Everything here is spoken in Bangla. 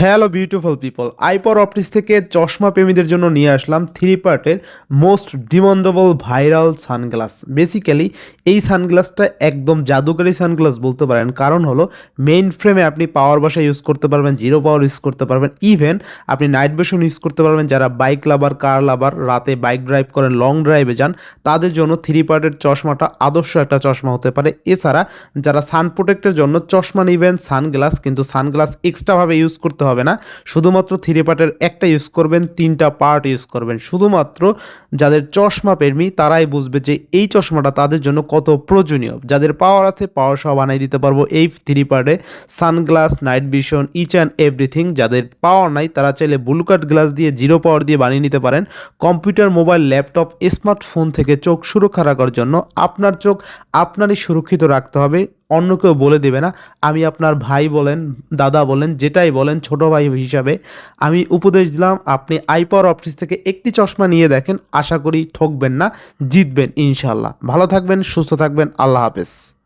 হ্যালো বিউটিফুল পিপল, আইপাওয়ার অপটিক্স থেকে চশমা প্রেমীদের জন্য নিয়ে আসলাম 3 পার্টের most demandable viral sunglass. Basically এই সানগ্লাসটা একদম জাদুকরি সানগ্লাস বলতে পারেন, কারণ হলো মেইন ফ্রেমে আপনি পাওয়ার বাসা ইউজ করতে পারবেন, জিরো পাওয়ার ইউজ করতে পারবেন, ইভেন আপনি নাইট ভিশন ইউজ করতে পারবেন। যারা বাইক লাভার, কার লাভার, রাতে বাইক ড্রাইভ করেন, লং ড্রাইভে যান, তাদের জন্য 3 পার্টের চশমাটা আদর্শ একটা চশমা হতে পারে। এছাড়া যারা সান প্রোটেক্টের জন্য চশমা নেবেন, সানগ্লাস, কিন্তু সানগ্লাস এক্সট্রাভাবে ইউজ করতে হবে না, শুধুমাত্র 3 পার্টের একটা ইউজ করবেন, 3টা পার্ট ইউজ করবেন। শুধুমাত্র যাদের চশমা প্রেমী তারাই বুঝবে যে এই চশমাটা তাদের জন্য কত প্রয়োজনীয়। যাদের পাওয়ার আছে, পাওয়ার সহ বানিয়ে দিতে পারবো এই 3 পার্টে sunglass, night vision, each and everything. যাদের পাওয়ার নাই তারা চাইলে ব্লু কাট গ্লাস দিয়ে, জিরো পাওয়ার দিয়ে বানিয়ে নিতে পারেন। কম্পিউটার, মোবাইল, ল্যাপটপ, স্মার্টফোন থেকে চোখ সুরক্ষা রাখার জন্য আপনার চোখ আপনারই সুরক্ষিত রাখতে হবে, অন্য কেউ বলে দেবে না। আমি আপনার ভাই বলেন, দাদা বলেন, যেটাই বলেন, ছোট ভাই হিসাবে আমি উপদেশ দিলাম, আপনি আইপাওয়ার অপটিক্স থেকে একটি চশমা নিয়ে দেখেন, আশা করি ঠকবেন না, জিতবেন ইনশাল্লাহ। ভালো থাকবেন, সুস্থ থাকবেন, আল্লাহ হাফেজ।